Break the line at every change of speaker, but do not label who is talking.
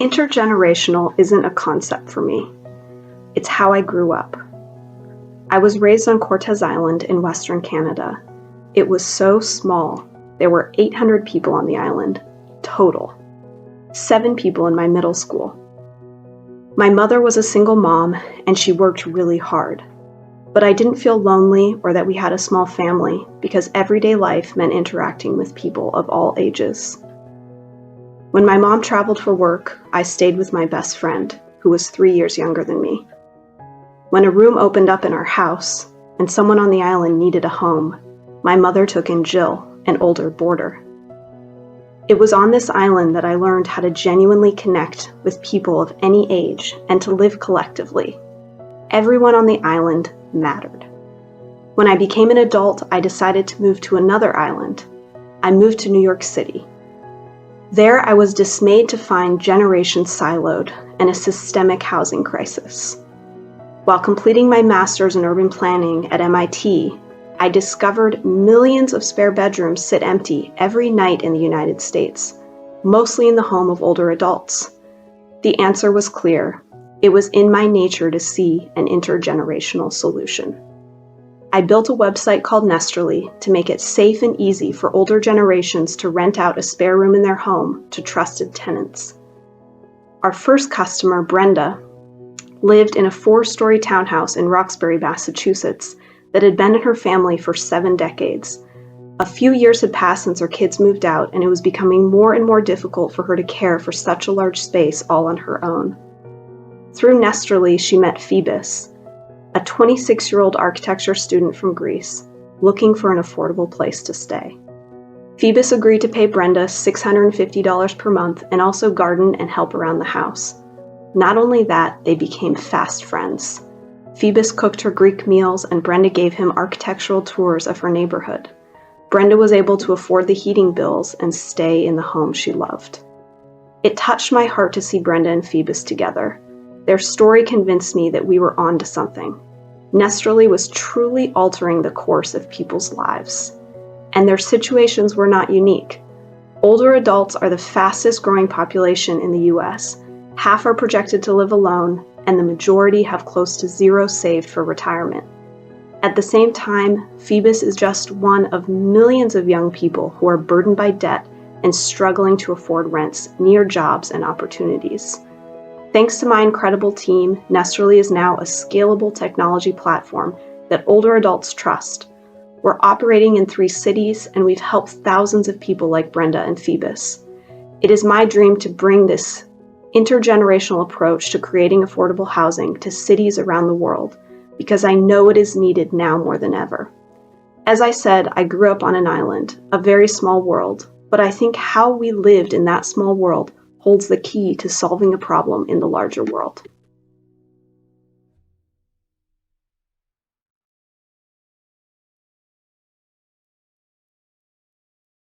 Intergenerational isn't a concept for me. It's how I grew up. I was raised on Cortes Island in Western Canada. It was so small. There were 800 people on the island, total. 7 people in my middle school. My mother was a single mom, and she worked really hard. But I didn't feel lonely or that we had a small family because everyday life meant interacting with people of all ages. When my mom traveled for work, I stayed with my best friend, who was 3 years younger than me. When a room opened up in our house and someone on the island needed a home, my mother took in Jill, an older boarder. It was on this island that I learned how to genuinely connect with people of any age and to live collectively. Everyone on the island mattered. When I became an adult, I decided to move to another island. I moved to New York City. There, I was dismayed to find generations siloed and a systemic housing crisis. While completing my master's in urban planning at MIT, I discovered millions of spare bedrooms sit empty every night in the United States, mostly in the home of older adults. The answer was clear. It was in my nature to see an intergenerational solution. I built a website called Nesterly to make it safe and easy for older generations to rent out a spare room in their home to trusted tenants. Our first customer, Brenda, lived in a 4-story townhouse in Roxbury, Massachusetts, that had been in her family for 7 decades. A few years had passed since her kids moved out, and it was becoming more and more difficult for her to care for such a large space all on her own. Through Nesterly, she met Phoebus, a 26-year-old architecture student from Greece, looking for an affordable place to stay. Phoebus agreed to pay Brenda $650 per month and also garden and help around the house. Not only that, they became fast friends. Phoebus cooked her Greek meals, and Brenda gave him architectural tours of her neighborhood. Brenda was able to afford the heating bills and stay in the home she loved. It touched my heart to see Brenda and Phoebus together. Their story convinced me that we were onto something. Nesterly was truly altering the course of people's lives. And their situations were not unique. Older adults are the fastest growing population in the US. Half are projected to live alone, and the majority have close to zero saved for retirement. At the same time, Phoebus is just one of millions of young people who are burdened by debt and struggling to afford rents near jobs and opportunities. Thanks to my incredible team, Nesterly is now a scalable technology platform that older adults trust. We're operating in 3 cities, and we've helped thousands of people like Brenda and Phoebus. It is my dream to bring this intergenerational approach to creating affordable housing to cities around the world, because I know it is needed now more than ever. As I said, I grew up on an island, a very small world, but I think how we lived in that small world holds the key to solving a problem in the larger world.